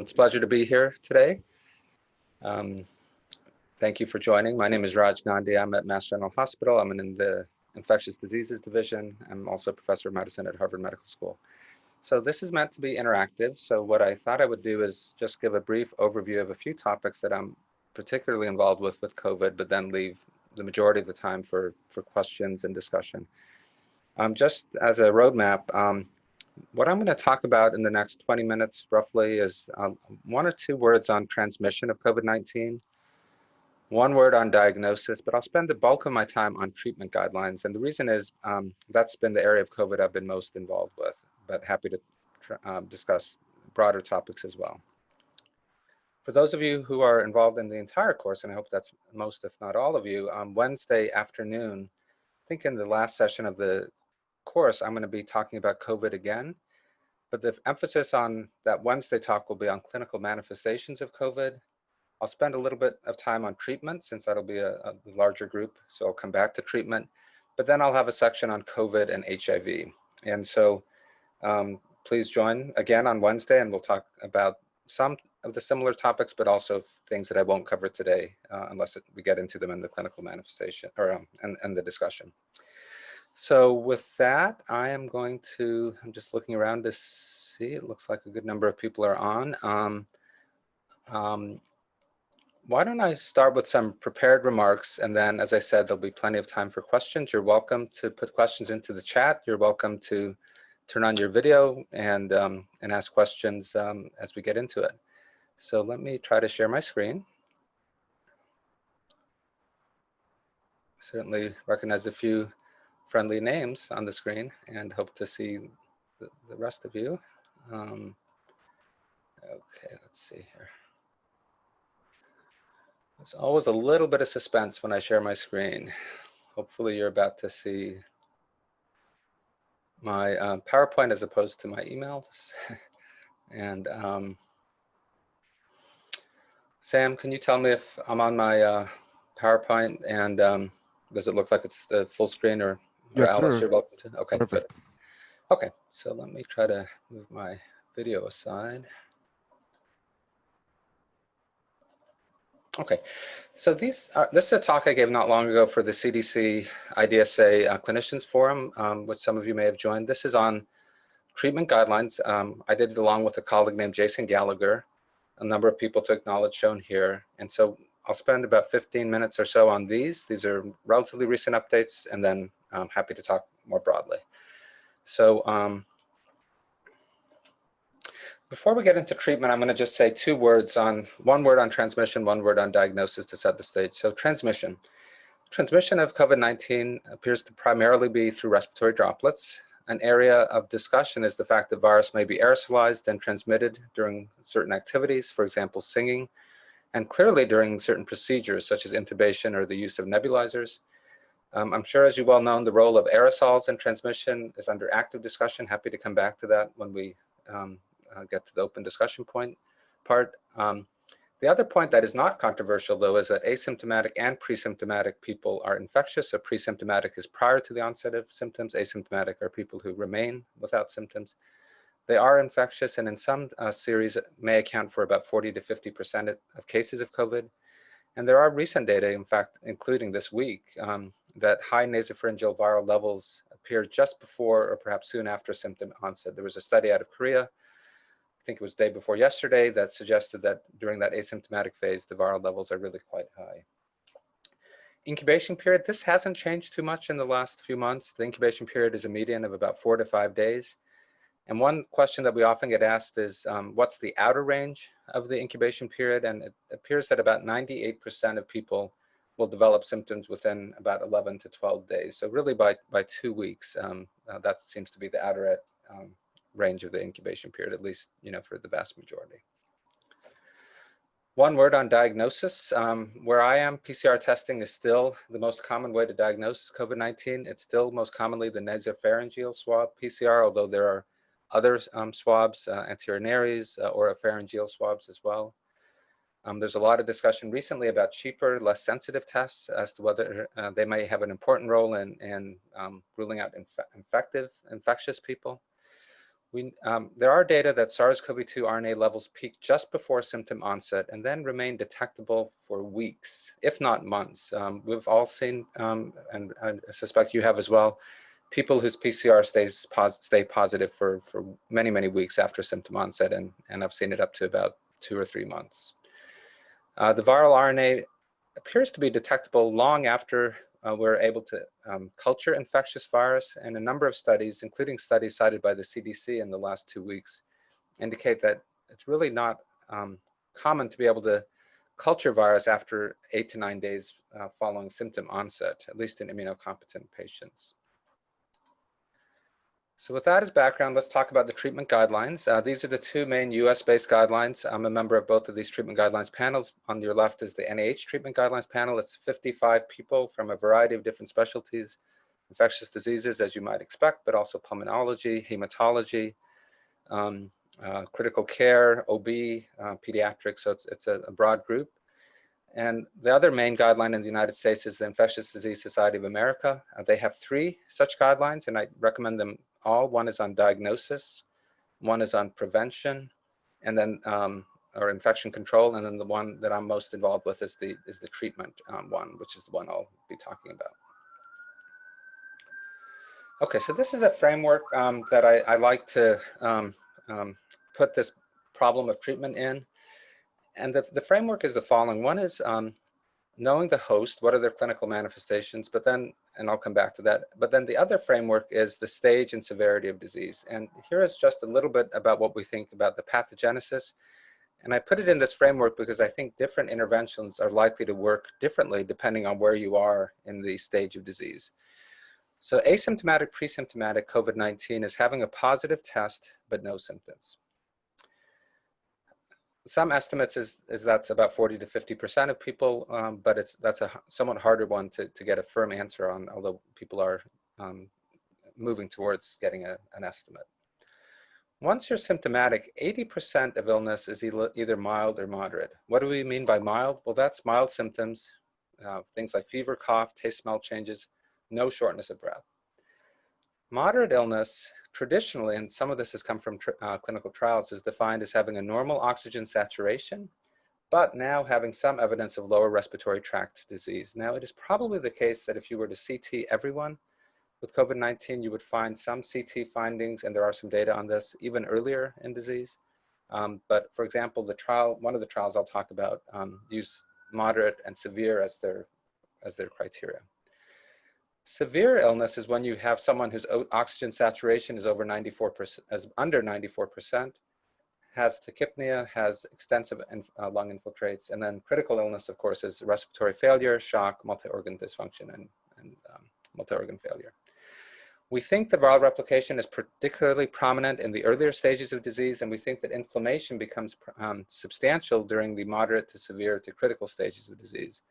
It's a pleasure to be here today. Thank you for joining. My name is Gandhi. I'm at Mass General Hospital. I'm in the Infectious Diseases Division. I'm also a professor of medicine at Harvard Medical School. So this is meant to be interactive. So what I thought I would do is just give a brief overview of a few topics that I'm particularly involved with COVID, but then leave the majority of the time for questions and discussion. Just as a roadmap, what I'm going to talk about in the next 20 minutes roughly is one or two words on transmission of COVID-19, one word on diagnosis, but I'll spend the bulk of my time on treatment guidelines. And the reason is that's been the area of COVID I've been most involved with, but happy to discuss broader topics as well. For those of you who are involved in the entire course, and I hope that's most, if not all of you, on Wednesday afternoon, I think in the last session of the course, I'm going to be talking about COVID again, but the emphasis on that Wednesday talk will be on clinical manifestations of COVID. I'll spend a little bit of time on treatment since that'll be a larger group, so I'll come back to treatment, but then I'll have a section on COVID and HIV. And so please join again on Wednesday and we'll talk about some of the similar topics, but also things that I won't cover today unless we get into them in the clinical manifestation or and the discussion. So with that, I'm just looking around to see, it looks like a good number of people are on. Why don't I start with some prepared remarks, and then, as I said, there'll be plenty of time for questions. You're welcome to put questions into the chat. You're welcome to turn on your video and ask questions as we get into it. So let me try to share my screen. Certainly recognize a few friendly names on the screen and hope to see the rest of you. Okay, let's see here. There's always a little bit of suspense when I share my screen. Hopefully you're about to see my PowerPoint as opposed to my emails. And Sam, can you tell me if I'm on my PowerPoint and does it look like it's the full screen or yes, Alice, sir. you're welcome to? Okay, Perfect. Good. Okay, so let me try to move my video aside. Okay, so this is a talk I gave not long ago for the CDC IAS-USA Clinicians Forum, which some of you may have joined. This is on treatment guidelines. I did it along with a colleague named Jason Gallagher. A number of people took knowledge shown here. And so I'll spend about 15 minutes or so on these. These are relatively recent updates, and then I'm happy to talk more broadly. So before we get into treatment, I'm going to just say one word on transmission, one word on diagnosis to set the stage. So transmission. Transmission of COVID-19 appears to primarily be through respiratory droplets. An area of discussion is the fact that virus may be aerosolized and transmitted during certain activities, for example, singing, and clearly during certain procedures such as intubation or the use of nebulizers. I'm sure, as you well know, the role of aerosols in transmission is under active discussion. Happy to come back to that when we get to the open discussion part. The other point that is not controversial, though, is that asymptomatic and pre-symptomatic people are infectious. So pre-symptomatic is prior to the onset of symptoms. Asymptomatic are people who remain without symptoms. They are infectious, and in some series may account for about 40 to 50% of cases of COVID. And there are recent data, in fact, including this week, that high nasopharyngeal viral levels appear just before or perhaps soon after symptom onset. There was a study out of Korea, I think it was day before yesterday, that suggested that during that asymptomatic phase, the viral levels are really quite high. Incubation period, this hasn't changed too much in the last few months. The incubation period is a median of about 4 to 5 days. And one question that we often get asked is, what's the outer range of the incubation period? And it appears that about 98% of people will develop symptoms within about 11 to 12 days. So really by 2 weeks, that seems to be the outer range of the incubation period, at least for the vast majority. One word on diagnosis. Where I am, PCR testing is still the most common way to diagnose COVID-19. It's still most commonly the nasopharyngeal swab PCR, although there are other swabs, anterior nares or pharyngeal swabs as well. There's a lot of discussion recently about cheaper, less sensitive tests as to whether they may have an important role in ruling out infectious people. There are data that SARS-CoV-2 RNA levels peak just before symptom onset and then remain detectable for weeks, if not months. We've all seen, and I suspect you have as well, people whose PCR stay positive for many, many weeks after symptom onset, and I've seen it up to about 2 or 3 months. The viral RNA appears to be detectable long after we're able to culture infectious virus, and a number of studies, including studies cited by the CDC in the last 2 weeks, indicate that it's really not common to be able to culture virus after 8 to 9 days following symptom onset, at least in immunocompetent patients. So with that as background, let's talk about the treatment guidelines. These are the 2 main US-based guidelines. I'm a member of both of these treatment guidelines panels. On your left is the NIH treatment guidelines panel. It's 55 people from a variety of different specialties, infectious diseases, as you might expect, but also pulmonology, hematology, critical care, OB, pediatrics, so it's a broad group. And the other main guideline in the United States is the Infectious Disease Society of America. They have 3 such guidelines, and I recommend them all. One is on diagnosis, one is on prevention, and then or infection control, and then the one that I'm most involved with is the treatment one, which is the one I'll be talking about. Okay, so this is a framework that I like to put this problem of treatment in. And the framework is the following. One is knowing the host, what are their clinical manifestations, but then, and I'll come back to that, but then the other framework is the stage and severity of disease. And here is just a little bit about what we think about the pathogenesis. And I put it in this framework because I think different interventions are likely to work differently depending on where you are in the stage of disease. So asymptomatic, pre-symptomatic COVID-19 is having a positive test, but no symptoms. Some estimates is that's about 40 to 50% of people, but that's a somewhat harder one to get a firm answer on, although people are moving towards getting an estimate. Once you're symptomatic, 80% of illness is either mild or moderate. What do we mean by mild? Well, that's mild symptoms, things like fever, cough, taste, smell changes, no shortness of breath. Moderate illness, traditionally, and some of this has come from clinical trials, is defined as having a normal oxygen saturation, but now having some evidence of lower respiratory tract disease. Now, it is probably the case that if you were to CT everyone with COVID-19, you would find some CT findings, and there are some data on this, even earlier in disease. But for example, the trial, one of the trials I'll talk about, use moderate and severe as their criteria. Severe illness is when you have someone whose oxygen saturation is over 94%, under 94%, has tachypnea, has extensive lung infiltrates, and then critical illness, of course, is respiratory failure, shock, multi-organ dysfunction, and multi-organ failure. We think the viral replication is particularly prominent in the earlier stages of disease, and we think that inflammation becomes substantial during the moderate to severe to critical stages of disease.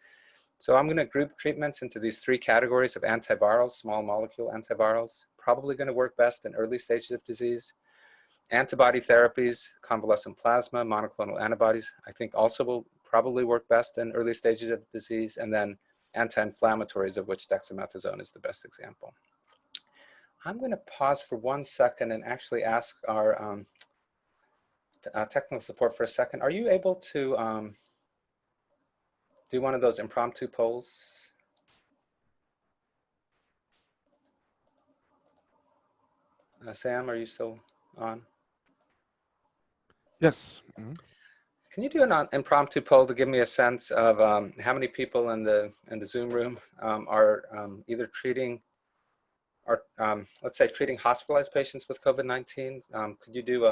So I'm going to group treatments into these 3 categories of antivirals, small molecule antivirals, probably going to work best in early stages of disease. Antibody therapies, convalescent plasma, monoclonal antibodies, I think also will probably work best in early stages of disease. And then anti-inflammatories, of which dexamethasone is the best example. I'm going to pause for 1 second and actually ask our technical support for a second. Are you able to do one of those impromptu polls? Sam, are you still on? Yes. Mm-hmm. Can you do an impromptu poll to give me a sense of how many people in the Zoom room are either treating or let's say treating hospitalized patients with COVID-19? Could you do,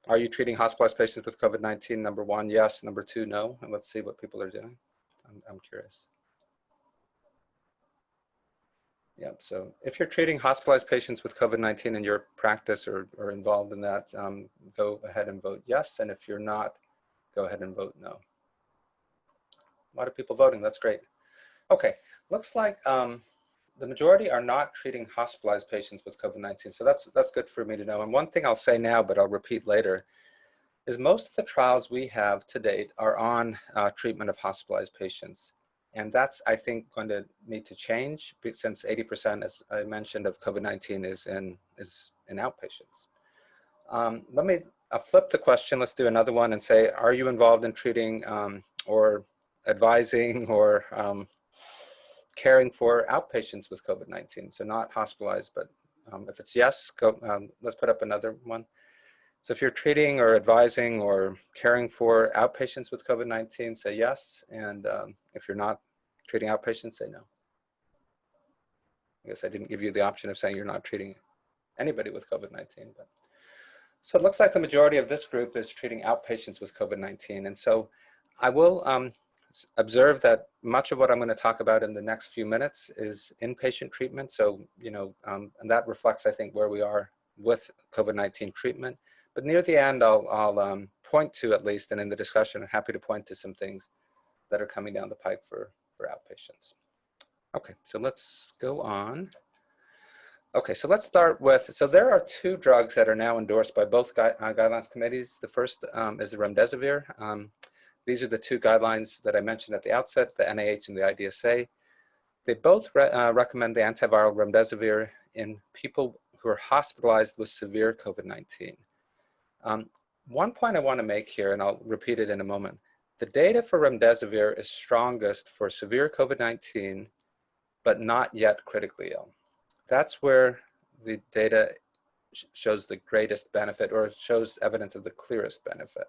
are you treating hospitalized patients with COVID-19? Number 1, yes. Number 2, no. And let's see what people are doing. I'm curious. Yeah, so if you're treating hospitalized patients with COVID-19 in your practice or involved in that, go ahead and vote yes. And if you're not, go ahead and vote no. A lot of people voting, that's great. Okay, looks like the majority are not treating hospitalized patients with COVID-19. So that's good for me to know. And one thing I'll say now, but I'll repeat later, is most of the trials we have to date are on treatment of hospitalized patients. And that's, I think, going to need to change since 80%, as I mentioned, of COVID-19 is in outpatients. Let me flip the question. Let's do another one and say, are you involved in treating or advising or caring for outpatients with COVID-19? So not hospitalized, but if it's yes, go, let's put up another one. So if you're treating or advising or caring for outpatients with COVID-19, say yes. And if you're not treating outpatients, say no. I guess I didn't give you the option of saying you're not treating anybody with COVID-19. But so it looks like the majority of this group is treating outpatients with COVID-19. And so I will observe that much of what I'm going to talk about in the next few minutes is inpatient treatment. So, and that reflects, I think, where we are with COVID-19 treatment. But near the end, I'll point to, at least, and in the discussion, I'm happy to point to some things that are coming down the pike for outpatients. Okay, so let's go on. Okay, so let's start with, so there are two drugs that are now endorsed by both guidelines committees. The first is the Remdesivir. These are the two guidelines that I mentioned at the outset, the NIH and the IDSA. They both recommend the antiviral Remdesivir in people who are hospitalized with severe COVID-19. One point I want to make here, and I'll repeat it in a moment, the data for Remdesivir is strongest for severe COVID-19, but not yet critically ill. That's where the data shows the greatest benefit, or shows evidence of the clearest benefit.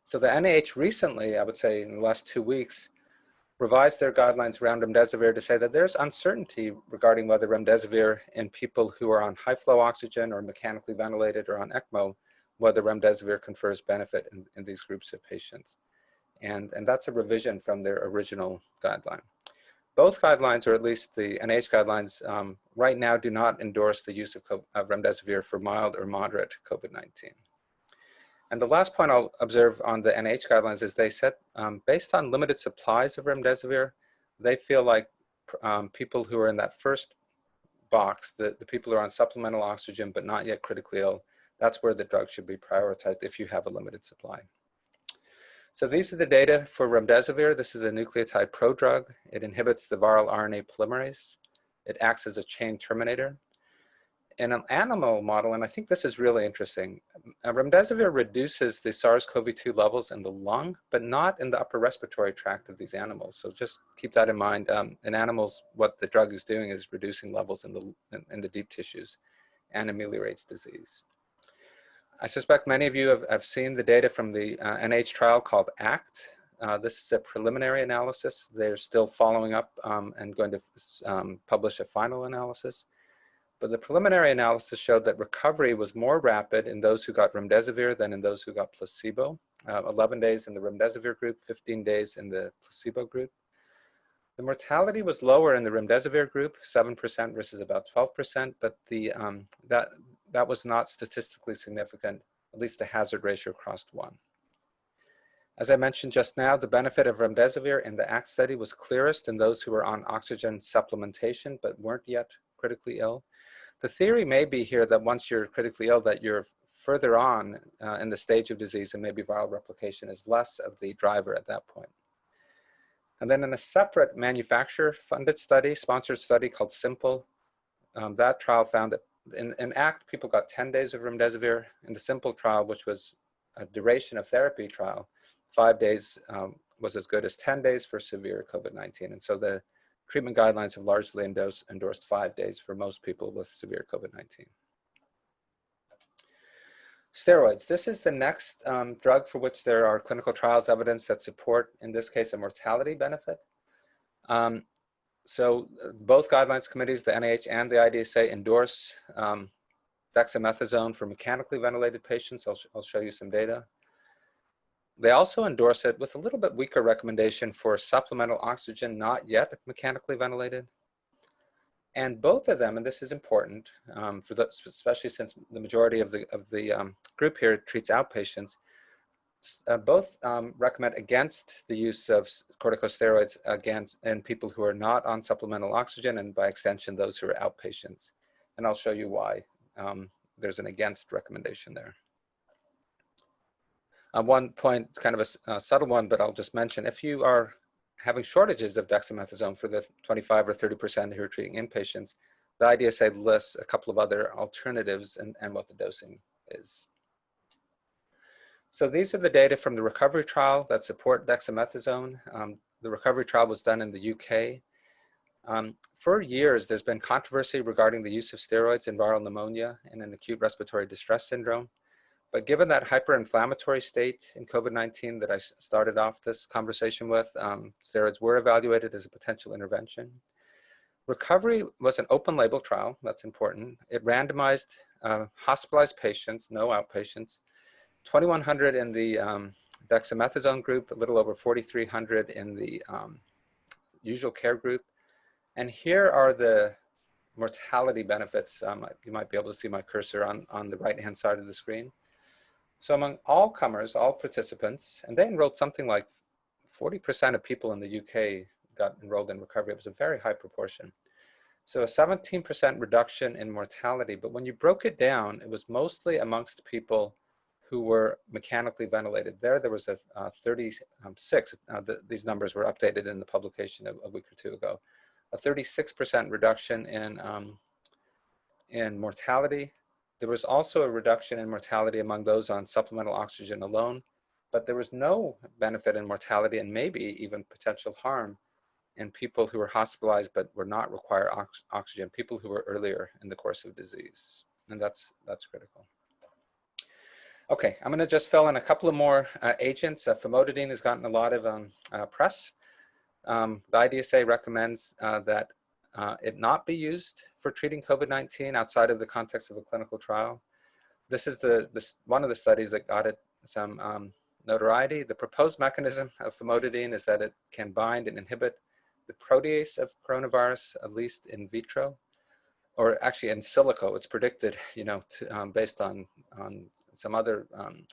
So the NIH recently, I would say in the last 2 weeks, revised their guidelines around Remdesivir to say that there's uncertainty regarding whether Remdesivir in people who are on high flow oxygen or mechanically ventilated or on ECMO, whether Remdesivir confers benefit in these groups of patients. And that's a revision from their original guideline. Both guidelines, or at least the NIH guidelines, right now do not endorse the use of Remdesivir for mild or moderate COVID-19. And the last point I'll observe on the NIH guidelines is they said, based on limited supplies of Remdesivir, they feel like people who are in that first box, the people who are on supplemental oxygen but not yet critically ill, that's where the drug should be prioritized if you have a limited supply. So these are the data for Remdesivir. This is a nucleotide prodrug. It inhibits the viral RNA polymerase. It acts as a chain terminator. In an animal model, and I think this is really interesting, Remdesivir reduces the SARS-CoV-2 levels in the lung, but not in the upper respiratory tract of these animals. So just keep that in mind. In animals, what the drug is doing is reducing levels in the deep tissues and ameliorates disease. I suspect many of you have seen the data from the NIH trial called ACT. This is a preliminary analysis. They're still following up and going to publish a final analysis. But the preliminary analysis showed that recovery was more rapid in those who got Remdesivir than in those who got placebo. 11 days in the Remdesivir group, 15 days in the placebo group. The mortality was lower in the Remdesivir group, 7% versus about 12%, but that was not statistically significant. At least the hazard ratio crossed 1. As I mentioned just now, the benefit of Remdesivir in the ACT study was clearest in those who were on oxygen supplementation but weren't yet critically ill. The theory may be here that once you're critically ill, that you're further on in the stage of disease and maybe viral replication is less of the driver at that point. And then in a separate manufacturer-funded study, sponsored study called SIMPLE, that trial found that in ACT, people got 10 days of Remdesivir. In the SIMPLE trial, which was a duration of therapy trial, 5 days was as good as 10 days for severe COVID-19. And so the treatment guidelines have largely endorsed 5 days for most people with severe COVID-19. Steroids. This is the next drug for which there are clinical trials evidence that support, in this case, a mortality benefit. So both guidelines committees, the NIH and the IDSA, endorse dexamethasone for mechanically ventilated patients. I'll show you some data. They also endorse it with a little bit weaker recommendation for supplemental oxygen not yet mechanically ventilated. And both of them, and this is important, especially since the majority of the group here treats outpatients, both recommend against the use of corticosteroids in people who are not on supplemental oxygen, and by extension, those who are outpatients. And I'll show you why there's an against recommendation there. One point, kind of a subtle one, but I'll just mention, if you are having shortages of dexamethasone for the 25 or 30% who are treating inpatients, the IDSA lists a couple of other alternatives and what the dosing is. So these are the data from the recovery trial that support dexamethasone. The recovery trial was done in the UK. For years, there's been controversy regarding the use of steroids in viral pneumonia and in acute respiratory distress syndrome. But given that hyperinflammatory state in COVID-19 that I started off this conversation with, steroids were evaluated as a potential intervention. Recovery was an open label trial, that's important. It randomized hospitalized patients, no outpatients, 2,100 in the dexamethasone group, a little over 4,300 in the usual care group. And here are the mortality benefits. You might be able to see my cursor on the right-hand side of the screen. So among all comers, all participants, and they enrolled something like 40% of people in the UK got enrolled in recovery. It was a very high proportion. So a 17% reduction in mortality, but when you broke it down, it was mostly amongst people who were mechanically ventilated. There was a 36, these numbers were updated in the publication a week or two ago, a 36% reduction in mortality. There was also a reduction in mortality among those on supplemental oxygen alone, but there was no benefit in mortality and maybe even potential harm in people who were hospitalized but were not require oxygen, people who were earlier in the course of disease. And that's critical. Okay, I'm gonna just fill in a couple of more agents. Famotidine has gotten a lot of press. The IDSA recommends that it not be used for treating COVID-19 outside of the context of a clinical trial. This is one of the studies that got it some notoriety. The proposed mechanism of famotidine is that it can bind and inhibit the protease of coronavirus, at least in vitro, or actually in silico. It's predicted, based on some other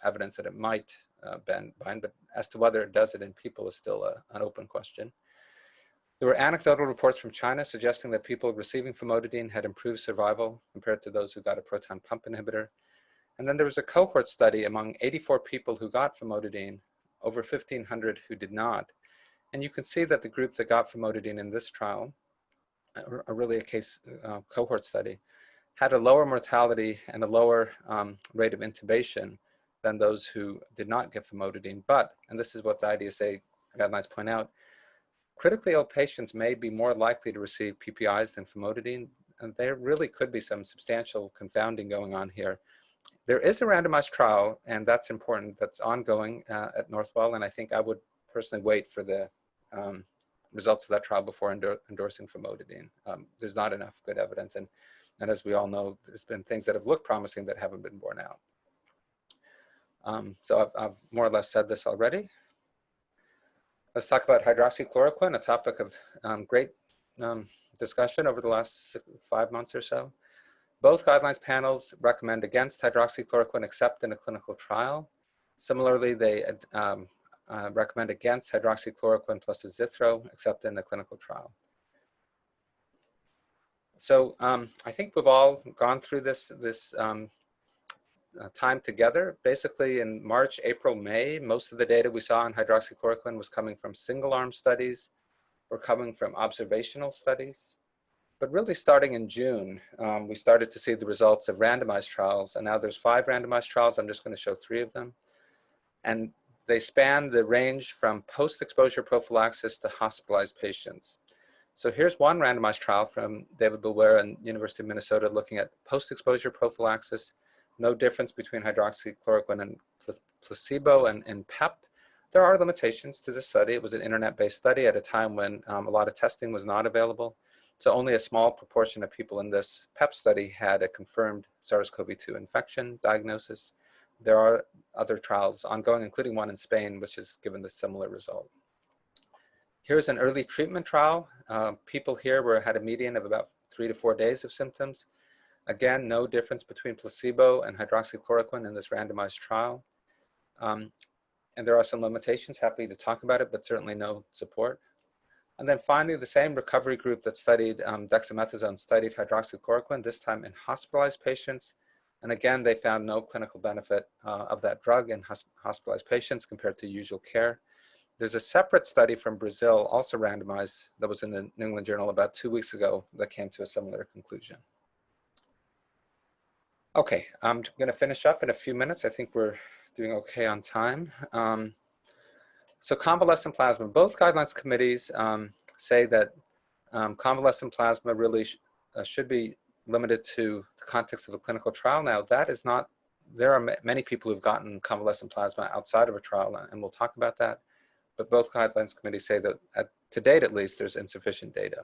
evidence that it might bind, but as to whether it does it in people is still an open question. There were anecdotal reports from China suggesting that people receiving famotidine had improved survival compared to those who got a proton pump inhibitor. And then there was a cohort study among 84 people who got famotidine, over 1,500 who did not. And you can see that the group that got famotidine in this trial, really a cohort study, had a lower mortality and a lower rate of intubation than those who did not get famotidine. But, and this is what the IDSA guidelines point out, critically ill patients may be more likely to receive PPIs than famotidine, and there really could be some substantial confounding going on here. There is a randomized trial, and that's important, that's ongoing at Northwell, and I think I would personally wait for the results of that trial before endorsing famotidine. There's not enough good evidence, and as we all know, there's been things that have looked promising that haven't been borne out. So I've more or less said this already. Let's talk about hydroxychloroquine, a topic of great discussion over the last 5 months or so. Both guidelines panels recommend against hydroxychloroquine except in a clinical trial. Similarly, they recommend against hydroxychloroquine plus azithro except in a clinical trial. So I think we've all gone through this time together. Basically in March, April, May, most of the data we saw on hydroxychloroquine was coming from single-arm studies or coming from observational studies. But really starting in June, we started to see the results of randomized trials, and now there's 5 randomized trials. I'm just going to show 3 of them. And they span the range from post-exposure prophylaxis to hospitalized patients. So here's one randomized trial from David Bulwera and University of Minnesota looking at post-exposure prophylaxis. No difference between hydroxychloroquine and placebo and PEP. There are limitations to this study. It was an internet-based study at a time when a lot of testing was not available. So only a small proportion of people in this PEP study had a confirmed SARS-CoV-2 infection diagnosis. There are other trials ongoing, including one in Spain, which has given the similar result. Here's an early treatment trial. People here had a median of about 3 to 4 days of symptoms. Again, no difference between placebo and hydroxychloroquine in this randomized trial. And there are some limitations, happy to talk about it, but certainly no support. And then finally, the same recovery group that studied dexamethasone studied hydroxychloroquine, this time in hospitalized patients. And again, they found no clinical benefit of that drug in hospitalized patients compared to usual care. There's a separate study from Brazil, also randomized, that was in the New England Journal about 2 weeks ago that came to a similar conclusion. Okay, I'm going to finish up in a few minutes. I think we're doing okay on time. So convalescent plasma, both guidelines committees say that convalescent plasma really should be limited to the context of a clinical trial. Now, that is not, there are many people who've gotten convalescent plasma outside of a trial, and we'll talk about that. But both guidelines committees say that, to date at least, there's insufficient data.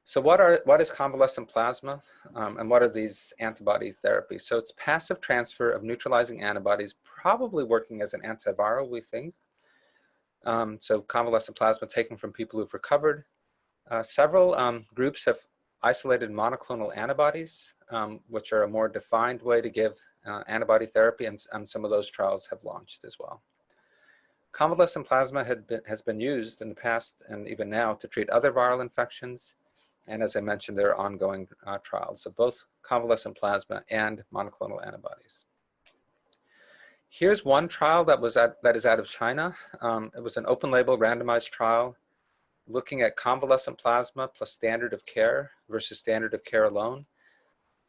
So what is convalescent plasma, and what are these antibody therapies? So it's passive transfer of neutralizing antibodies, probably working as an antiviral, we think. So convalescent plasma taken from people who've recovered. Several groups have isolated monoclonal antibodies, which are a more defined way to give antibody therapy, and some of those trials have launched as well. Convalescent plasma has been used in the past and even now to treat other viral infections. And as I mentioned, there are ongoing trials of both convalescent plasma and monoclonal antibodies. Here's one trial that is out of China. It was an open-label randomized trial looking at convalescent plasma plus standard of care versus standard of care alone.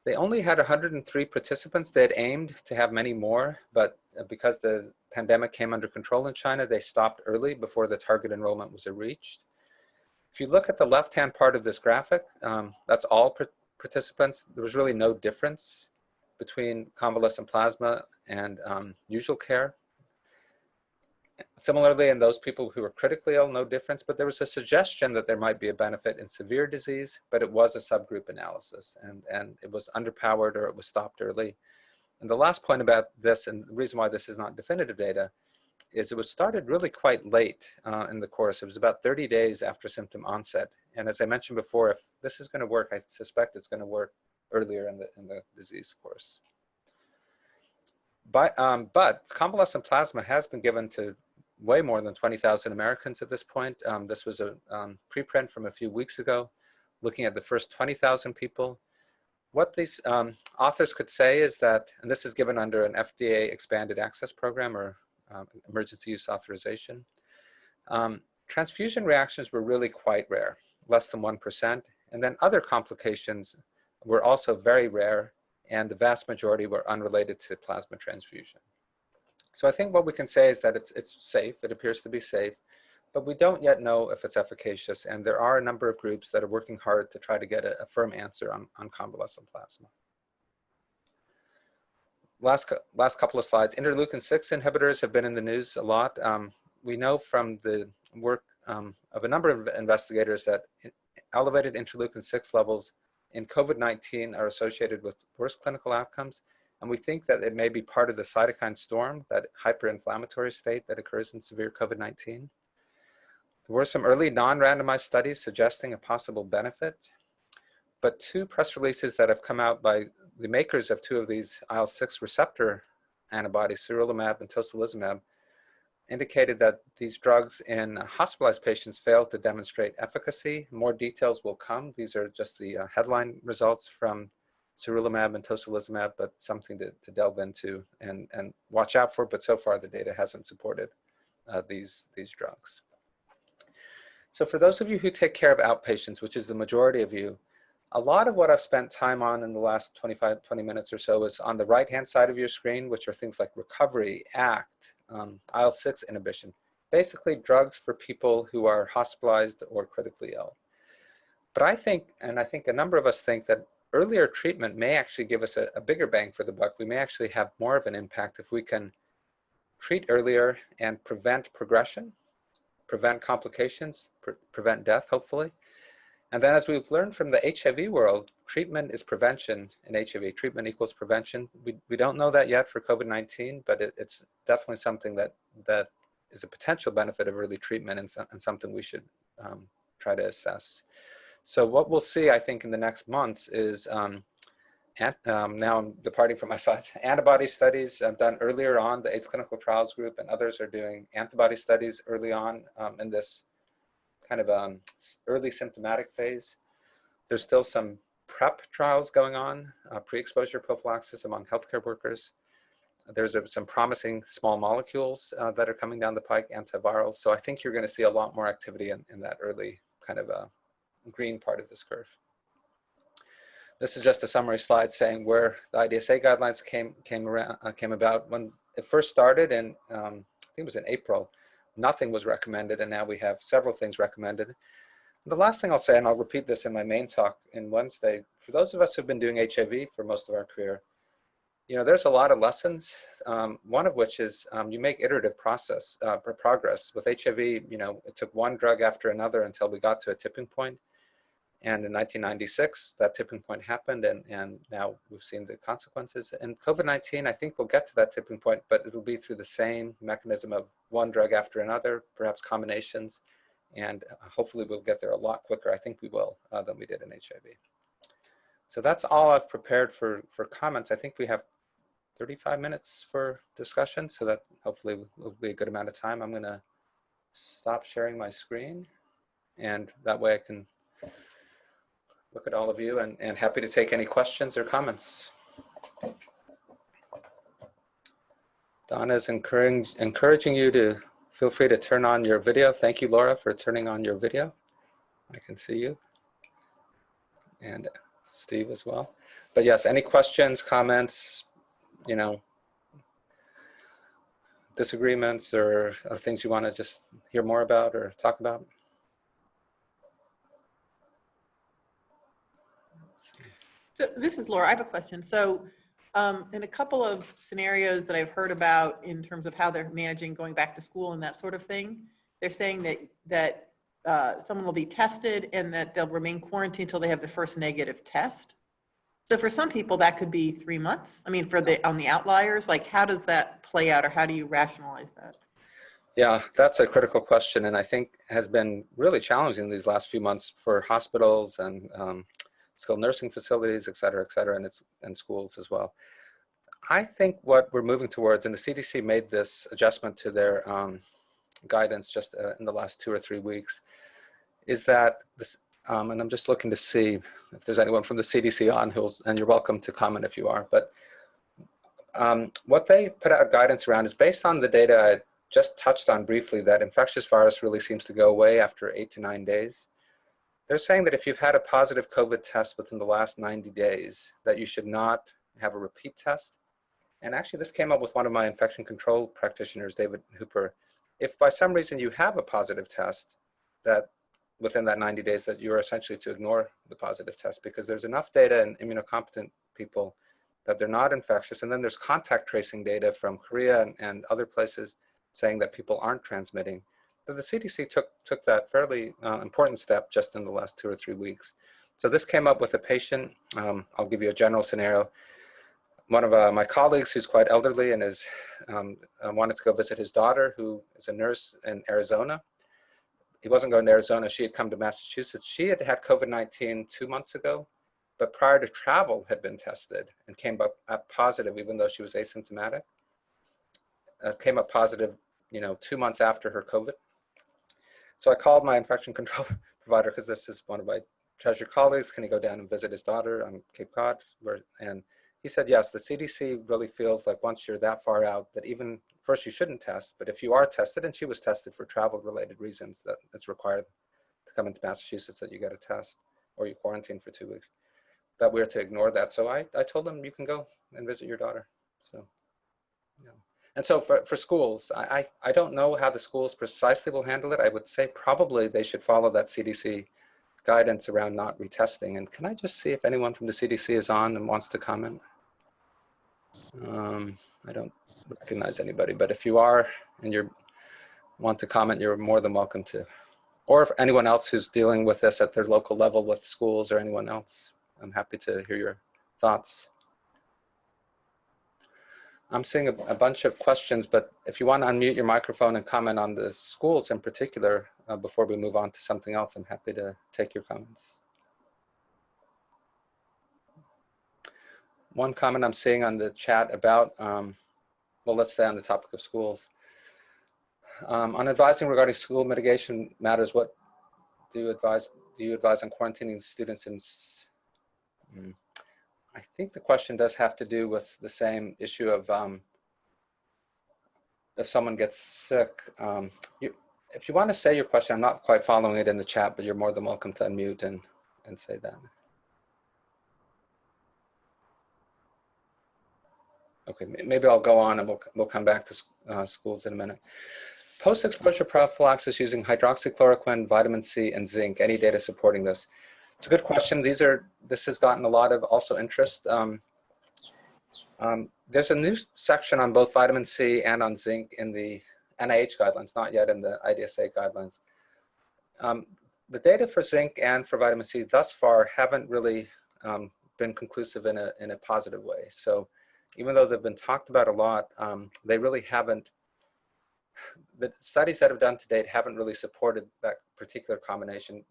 They only had 103 participants. They had aimed to have many more, but because the pandemic came under control in China, they stopped early before the target enrollment was reached. If you look at the left-hand part of this graphic, that's all participants. There was really no difference between convalescent plasma and usual care. Similarly, in those people who were critically ill, no difference, but there was a suggestion that there might be a benefit in severe disease, but it was a subgroup analysis, and it was underpowered or it was stopped early. And the last point about this, and the reason why this is not definitive data, is it was started really quite late in the course. It was about 30 days after symptom onset. And as I mentioned before, if this is going to work, I suspect it's going to work earlier in the disease course. But convalescent plasma has been given to way more than 20,000 Americans at this point. This was a preprint from a few weeks ago, looking at the first 20,000 people. What these authors could say is that, and this is given under an FDA expanded access program or emergency use authorization, transfusion reactions were really quite rare, less than 1%. And then other complications were also very rare, and the vast majority were unrelated to plasma transfusion. So I think what we can say is that it's safe, it appears to be safe, but we don't yet know if it's efficacious, and there are a number of groups that are working hard to try to get a firm answer on convalescent plasma. Last couple of slides. Interleukin-6 inhibitors have been in the news a lot. We know from the work of a number of investigators that elevated interleukin-6 levels in COVID-19 are associated with worse clinical outcomes. And we think that it may be part of the cytokine storm, that hyperinflammatory state that occurs in severe COVID-19. There were some early non-randomized studies suggesting a possible benefit, but two press releases that have come out by the makers of two of these IL-6 receptor antibodies, sarilumab and tocilizumab, indicated that these drugs in hospitalized patients failed to demonstrate efficacy. More details will come. These are just the headline results from sarilumab and tocilizumab, but something to delve into and watch out for, but so far the data hasn't supported these drugs. So for those of you who take care of outpatients, which is the majority of you, a lot of what I've spent time on in the last 20 minutes or so is on the right-hand side of your screen, which are things like recovery, ACT, IL-6 inhibition, basically drugs for people who are hospitalized or critically ill. But I think, and I think a number of us think, that earlier treatment may actually give us a bigger bang for the buck. We may actually have more of an impact if we can treat earlier and prevent progression, prevent complications, prevent death, hopefully. And then, as we've learned from the HIV world, treatment is prevention in HIV. Treatment equals prevention. We don't know that yet for COVID-19, but it's definitely something that is a potential benefit of early treatment, and something we should try to assess. So what we'll see, I think, in the next months is, now I'm departing from my slides, antibody studies done earlier on. The AIDS Clinical Trials Group and others are doing antibody studies early on in this kind of early symptomatic phase. There's still some PrEP trials going on, pre-exposure prophylaxis among healthcare workers. There's some promising small molecules that are coming down the pike, antivirals. So I think you're going to see a lot more activity in that early kind of green part of this curve. This is just a summary slide saying where the IDSA guidelines came about. When it first started in, I think it was in April, nothing was recommended, and now we have several things recommended. The last thing I'll say, and I'll repeat this in my main talk in Wednesday, for those of us who've been doing HIV for most of our career, you know, there's a lot of lessons. One of which is you make iterative progress. With HIV, you know, it took one drug after another until we got to a tipping point. And in 1996, that tipping point happened, and now we've seen the consequences. And COVID-19, I think we'll get to that tipping point, but it'll be through the same mechanism of one drug after another, perhaps combinations, and hopefully we'll get there a lot quicker. I think we will than we did in HIV. So that's all I've prepared for comments. I think we have 35 minutes for discussion, so that hopefully will be a good amount of time. I'm going to stop sharing my screen, and that way I can look at all of you, and happy to take any questions or comments. Donna is encouraging you to feel free to turn on your video. Thank you, Laura, for turning on your video. I can see you. And Steve as well. But yes, any questions, comments, you know, disagreements or things you want to just hear more about or talk about? So this is Laura. I have a question. So in a couple of scenarios that I've heard about in terms of how they're managing going back to school and that sort of thing, they're saying that someone will be tested and that they'll remain quarantined until they have the first negative test. So for some people, that could be 3 months. I mean, on the outliers, like how does that play out, or how do you rationalize that? Yeah, that's a critical question, and I think has been really challenging these last few months for hospitals and skilled nursing facilities, et cetera, and schools as well. I think what we're moving towards, and the CDC made this adjustment to their guidance just in the last 2 or 3 weeks, is that this, and I'm just looking to see if there's anyone from the CDC on and you're welcome to comment if you are, but what they put out guidance around is based on the data I just touched on briefly, that infectious virus really seems to go away after 8 to 9 days. They're saying that if you've had a positive COVID test within the last 90 days, that you should not have a repeat test. And actually this came up with one of my infection control practitioners, David Hooper. If by some reason you have a positive test, that within that 90 days that you're essentially to ignore the positive test, because there's enough data in immunocompetent people that they're not infectious. And then there's contact tracing data from Korea and other places saying that people aren't transmitting. But the CDC took that fairly important step just in the last 2 or 3 weeks. So this came up with a patient. I'll give you a general scenario. One of my colleagues who's quite elderly and is wanted to go visit his daughter, who is a nurse in Arizona. He wasn't going to Arizona. She had come to Massachusetts. She had had COVID-19 2 months ago, but prior to travel had been tested and came up positive, even though she was asymptomatic. Came up positive, you know, 2 months after her COVID. So I called my infection control provider, because this is one of my treasured colleagues. Can he go down and visit his daughter on Cape Cod? And he said, yes, the CDC really feels like once you're that far out that even first you shouldn't test, but if you are tested, and she was tested for travel related reasons, that it's required to come into Massachusetts that you get a test or you quarantine for 2 weeks, that we're to ignore that. So I told him you can go and visit your daughter. So, yeah. And so for schools, I don't know how the schools precisely will handle it. I would say probably they should follow that CDC guidance around not retesting. And can I just see if anyone from the CDC is on and wants to comment? I don't recognize anybody, but if you are and you want to comment, you're more than welcome to. Or if anyone else who's dealing with this at their local level with schools or anyone else, I'm happy to hear your thoughts. I'm seeing a bunch of questions, but if you want to unmute your microphone and comment on the schools in particular, before we move on to something else, I'm happy to take your comments. One comment I'm seeing on the chat about, well, let's stay on the topic of schools. On advising regarding school mitigation matters, what do you advise? Do you advise on quarantining students in? I think the question does have to do with the same issue of if someone gets sick. If you want to say your question, I'm not quite following it in the chat, but you're more than welcome to unmute and say that. Okay, maybe I'll go on and we'll come back to schools in a minute. Post-exposure prophylaxis using hydroxychloroquine, vitamin C, and zinc. Any data supporting this? It's a good question. This has gotten a lot of also interest. There's a new section on both vitamin C and on zinc in the NIH guidelines, not yet in the IDSA guidelines. The data for zinc and for vitamin C thus far haven't really been conclusive in a positive way. So even though they've been talked about a lot, they really haven't, the studies that have done to date haven't really supported that particular combination.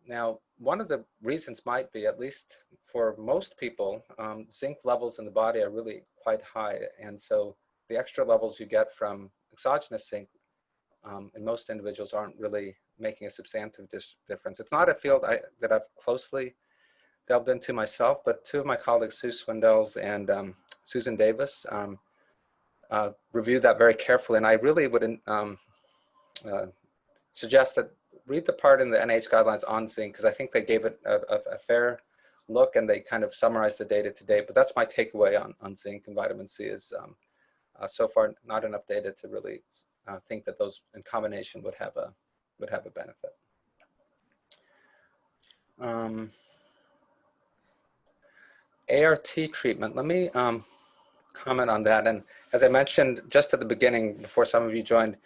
Now, one of the reasons might be, at least for most people, zinc levels in the body are really quite high. And so the extra levels you get from exogenous zinc in most individuals aren't really making a substantive difference. It's not a field that I've closely delved into myself, but two of my colleagues, Sue Swindells and Susan Davis, reviewed that very carefully. And I really would suggest that read the part in the NIH guidelines on zinc, because I think they gave it a fair look and they kind of summarized the data to date. But that's my takeaway on zinc and vitamin C is so far not enough data to really think that those in combination would have a benefit. ART treatment. Let me comment on that. And as I mentioned just at the beginning, before some of you joined,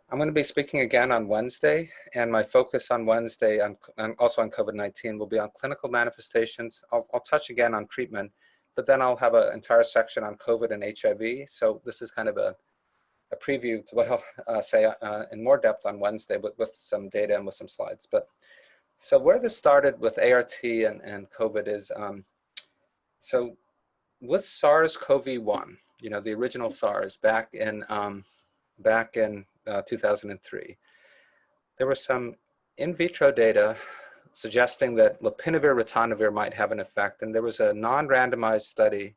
I'm going to be speaking again on Wednesday, and my focus on Wednesday, and also on COVID-19, will be on clinical manifestations. I'll touch again on treatment, but then I'll have an entire section on COVID and HIV. So this is kind of a preview to what I'll say in more depth on Wednesday with some data and with some slides. But so where this started with ART and COVID is, so with SARS-CoV-1, the original SARS back in 2003, there was some in vitro data suggesting that lopinavir ritonavir might have an effect. And there was a non-randomized study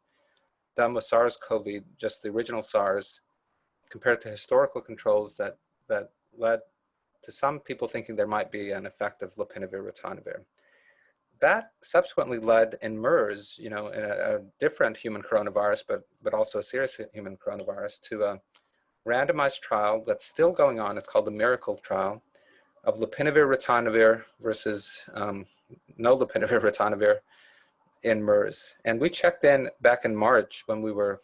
done with SARS-CoV, just the original SARS, compared to historical controls that led to some people thinking there might be an effect of lopinavir ritonavir. That subsequently led in MERS, in a different human coronavirus, but also a serious human coronavirus, to a randomized trial that's still going on. It's called the Miracle trial of lopinavir ritonavir versus no lopinavir ritonavir in MERS. And we checked in back in March when we were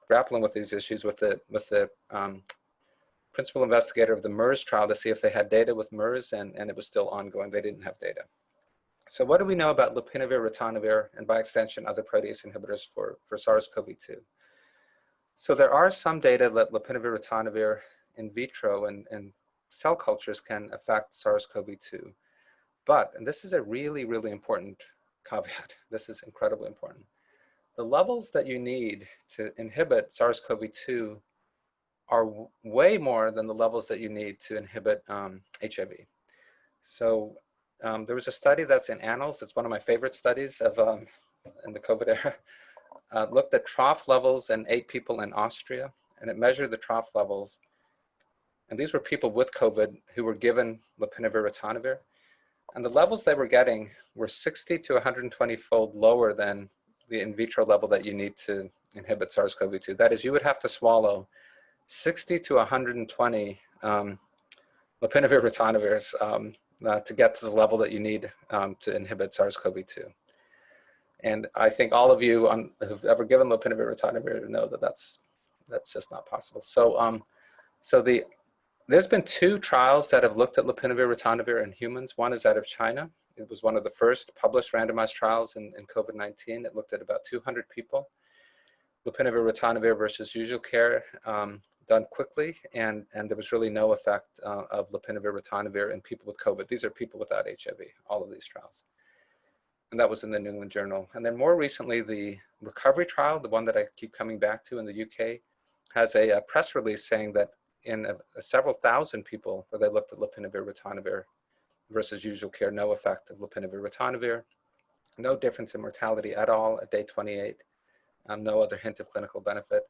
grappling with these issues with the principal investigator of the MERS trial to see if they had data with MERS, and it was still ongoing. They didn't have data. So what do we know about lopinavir ritonavir and by extension other protease inhibitors for SARS-CoV-2? So there are some data that lopinavir ritonavir in vitro and cell cultures can affect SARS-CoV-2. But, and this is a really, really important caveat, this is incredibly important, the levels that you need to inhibit SARS-CoV-2 are way more than the levels that you need to inhibit HIV. So there was a study that's in Annals, it's one of my favorite studies of in the COVID era, looked at trough levels in 8 people in Austria, and it measured the trough levels. And these were people with COVID who were given lopinavir ritonavir. And the levels they were getting were 60 to 120-fold lower than the in vitro level that you need to inhibit SARS-CoV-2. That is, you would have to swallow 60 to 120 lopinavir ritonavirs to get to the level that you need to inhibit SARS-CoV-2. And I think all of you who've ever given lopinavir ritonavir know that that's just not possible. So, there's been 2 trials that have looked at lopinavir ritonavir in humans. One is out of China. It was one of the first published randomized trials in COVID-19. It looked at about 200 people. Lopinavir ritonavir versus usual care, done quickly, and there was really no effect of lopinavir ritonavir in people with COVID. These are people without HIV, all of these trials. And that was in the New England Journal. And then more recently, the recovery trial, the one that I keep coming back to in the UK, has a press release saying that in several thousand people where they looked at lopinavir ritonavir versus usual care, no effect of lopinavir ritonavir, no difference in mortality at all at day 28, no other hint of clinical benefit.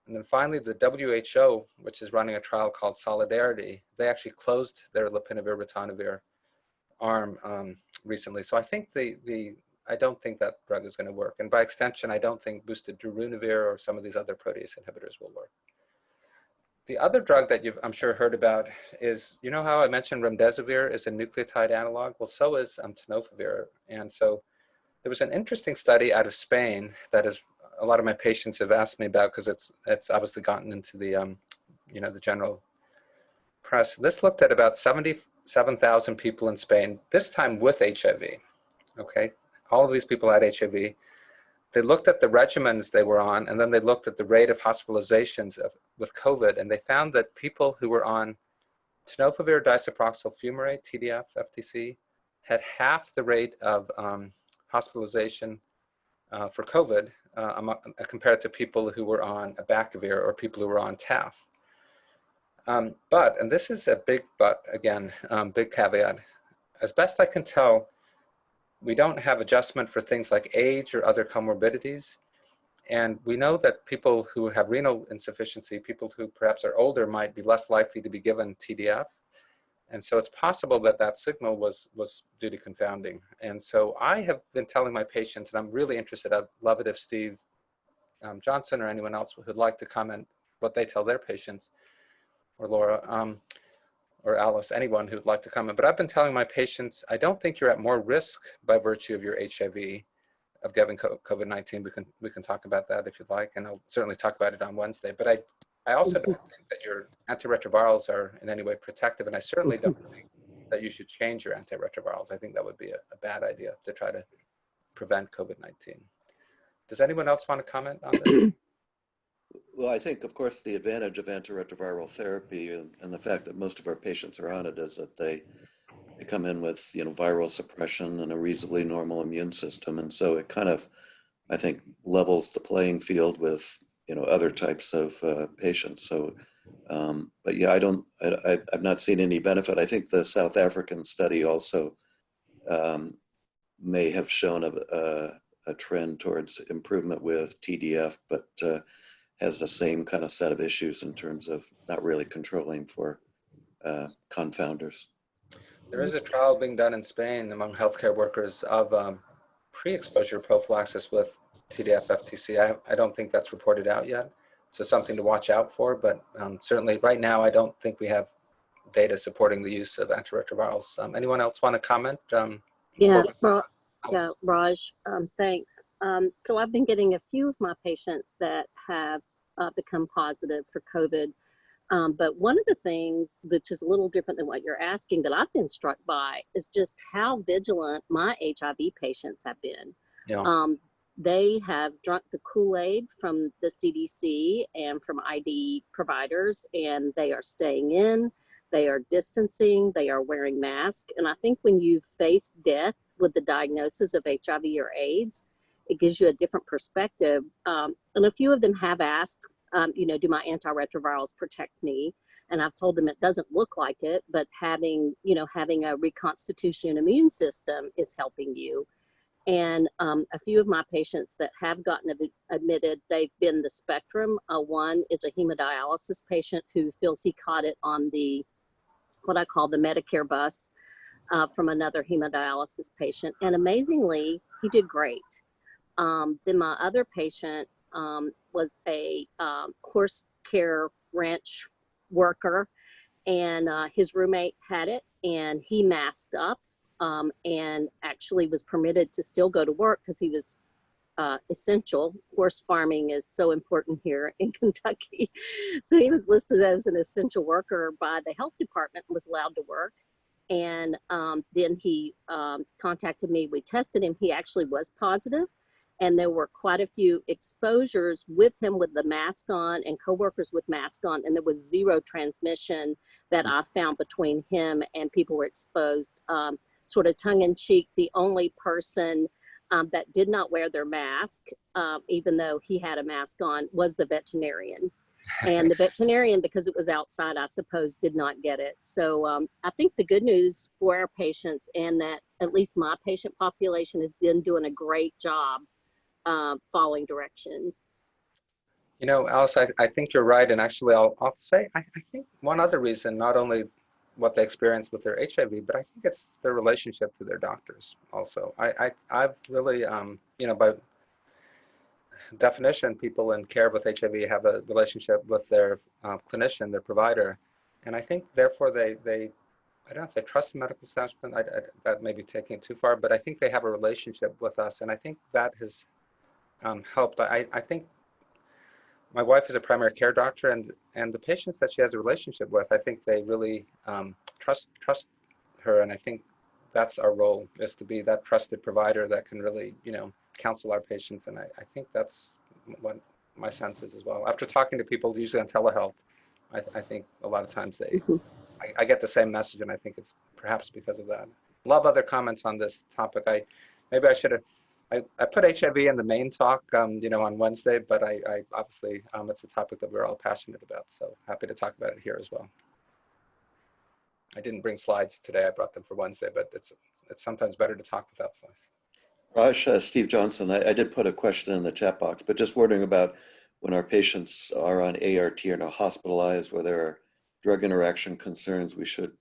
And then finally, the WHO, which is running a trial called Solidarity, they actually closed their lopinavir ritonavir arm recently. So I think the I don't think that drug is going to work. And by extension, I don't think boosted darunavir or some of these other protease inhibitors will work. The other drug that you've, I'm sure, heard about is, you know how I mentioned remdesivir is a nucleotide analog? Well, so is tenofovir. And so there was an interesting study out of Spain that is a lot of my patients have asked me about because it's obviously gotten into the, the general press. This looked at about 77,000 people in Spain, this time with HIV, okay? All of these people had HIV. They looked at the regimens they were on, and then they looked at the rate of hospitalizations with COVID, and they found that people who were on tenofovir disoproxil fumarate, TDF, FTC, had half the rate of hospitalization for COVID compared to people who were on abacavir or people who were on TAF. But, and this is a big but, again, big caveat, as best I can tell, we don't have adjustment for things like age or other comorbidities. And we know that people who have renal insufficiency, people who perhaps are older, might be less likely to be given TDF. And so it's possible that that signal was due to confounding. And so I have been telling my patients, and I'm really interested, I'd love it if Steve Johnson or anyone else would like to comment what they tell their patients, or Laura, or Alice, anyone who'd like to comment. But I've been telling my patients, I don't think you're at more risk by virtue of your HIV of getting COVID-19. We can talk about that if you'd like, and I'll certainly talk about it on Wednesday. But I also don't think that your antiretrovirals are in any way protective, and I certainly don't think that you should change your antiretrovirals. I think that would be a bad idea to try to prevent COVID-19. Does anyone else want to comment on this? Well, I think, of course, the advantage of antiretroviral therapy and the fact that most of our patients are on it is that they come in with, viral suppression and a reasonably normal immune system. And so it kind of, I think, levels the playing field with, other types of patients. So, but yeah, I've not seen any benefit. I think the South African study also may have shown a trend towards improvement with TDF, but has the same kind of set of issues in terms of not really controlling for confounders. There is a trial being done in Spain among healthcare workers of pre-exposure prophylaxis with TDF-FTC. I don't think that's reported out yet, so something to watch out for, but certainly right now I don't think we have data supporting the use of antiretrovirals. Anyone else want to comment? Yeah, Raj, thanks. So I've been getting a few of my patients that have become positive for COVID. But one of the things which is a little different than what you're asking that I've been struck by is just how vigilant my HIV patients have been. Yeah. They have drunk the Kool-Aid from the CDC and from ID providers, and they are staying in, they are distancing, they are wearing masks. And I think when you face death with the diagnosis of HIV or AIDS, it gives you a different perspective. And a few of them have asked, do my antiretrovirals protect me? And I've told them it doesn't look like it, but having a reconstitution immune system is helping you. And a few of my patients that have gotten admitted, they've been the spectrum. One is a hemodialysis patient who feels he caught it on what I call the Medicare bus from another hemodialysis patient. And amazingly, he did great. Then my other patient was a horse care ranch worker, and his roommate had it, and he masked up and actually was permitted to still go to work because he was essential. Horse farming is so important here in Kentucky. So he was listed as an essential worker by the health department and was allowed to work. And then he contacted me. We tested him. He actually was positive. And there were quite a few exposures with him with the mask on and coworkers with mask on. And there was zero transmission that I found between him and people who were exposed. Sort of tongue in cheek, the only person that did not wear their mask, even though he had a mask on, was the veterinarian. And the veterinarian, because it was outside, I suppose, did not get it. So I think the good news for our patients, and that at least my patient population has been doing a great job following directions. Alice, I think you're right. And actually, I'll say, I think one other reason, not only what they experience with their HIV, but I think it's their relationship to their doctors also. I've really, you know, by definition, people in care with HIV have a relationship with their clinician, their provider, and I think therefore they I don't know if they trust the medical establishment. That may be taking it too far, but I think they have a relationship with us, and I think that has helped. I think my wife is a primary care doctor, and the patients that she has a relationship with, I think they really trust her, and I think that's our role, is to be that trusted provider that can really, you know, counsel our patients, and I think that's what my sense is as well. After talking to people usually on telehealth, I think a lot of times I get the same message, and I think it's perhaps because of that. Love other comments on this topic. Maybe I should have. I put HIV in the main talk, you know, on Wednesday, but I obviously it's a topic that we're all passionate about. So happy to talk about it here as well. I didn't bring slides today. I brought them for Wednesday, but it's sometimes better to talk without slides. Raj, Steve Johnson, I did put a question in the chat box, but just wondering about when our patients are on ART or now hospitalized, where there are drug interaction concerns we should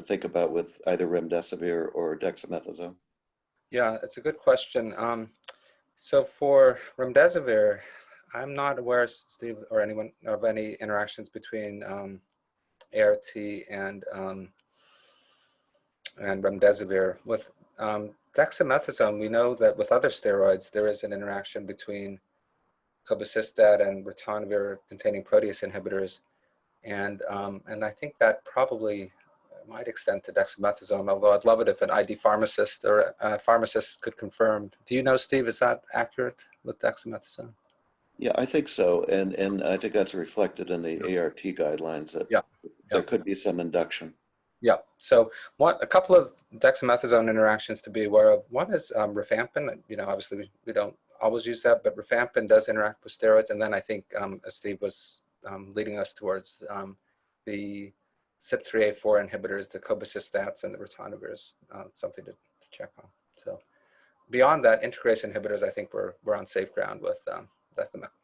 think about with either remdesivir or dexamethasone. Yeah, it's a good question. So for remdesivir, I'm not aware, Steve, or anyone, of any interactions between ART and remdesivir. With dexamethasone, we know that with other steroids, there is an interaction between cobicistat and ritonavir containing protease inhibitors. And I think that probably might extend to dexamethasone, although I'd love it if an ID pharmacist or a pharmacist could confirm. Do you know, Steve, is that accurate with dexamethasone? Yeah, I think so. And I think that's reflected in the ART guidelines that there could be some induction. Yeah, so a couple of dexamethasone interactions to be aware of. One is rifampin. You know, obviously we don't always use that, but rifampin does interact with steroids. And then I think, as Steve was leading us towards, the CYP3A4 inhibitors, the cobicistats and the ritonavirs, something to check on. So beyond that, integrase inhibitors, I think we're on safe ground with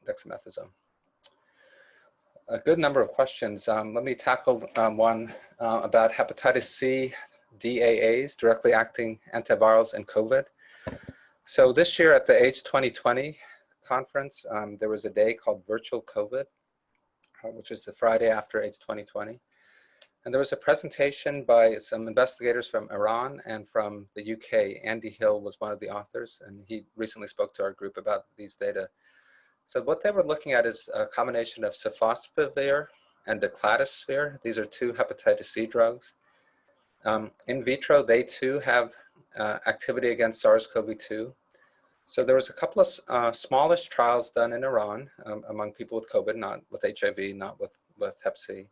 dexamethasone. A good number of questions. Let me tackle one about hepatitis C DAAs, directly acting antivirals, and COVID. So this year at the AIDS-2020 conference, there was a day called Virtual COVID, which is the Friday after AIDS-2020. And there was a presentation by some investigators from Iran and from the UK. Andy Hill was one of the authors, and he recently spoke to our group about these data. So what they were looking at is a combination of sofosbuvir and decladisvir. These are two hepatitis C drugs. In vitro, they too have activity against SARS-CoV-2. So there was a couple of smallish trials done in Iran among people with COVID, not with HIV, not with Hep C,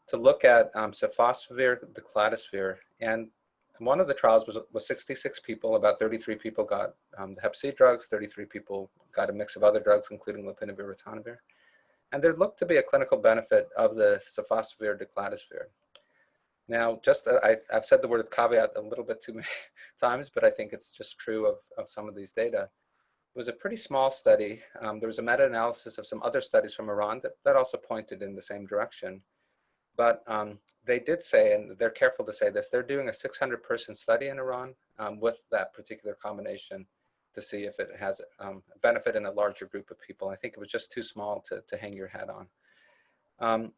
to look at sofosbuvir, decladisvir. And one of the trials was 66 people. About 33 people got the Hep C drugs, 33 people got a mix of other drugs, including lopinavir, ritonavir. And there looked to be a clinical benefit of the sofosbuvir, decladisvir. Now, I've said the word caveat a little bit too many times, but I think it's just true of some of these data. It was a pretty small study. There was a meta-analysis of some other studies from Iran that also pointed in the same direction. But they did say, and they're careful to say this, they're doing a 600-person study in Iran with that particular combination to see if it has a benefit in a larger group of people. I think it was just too small to hang your hat on.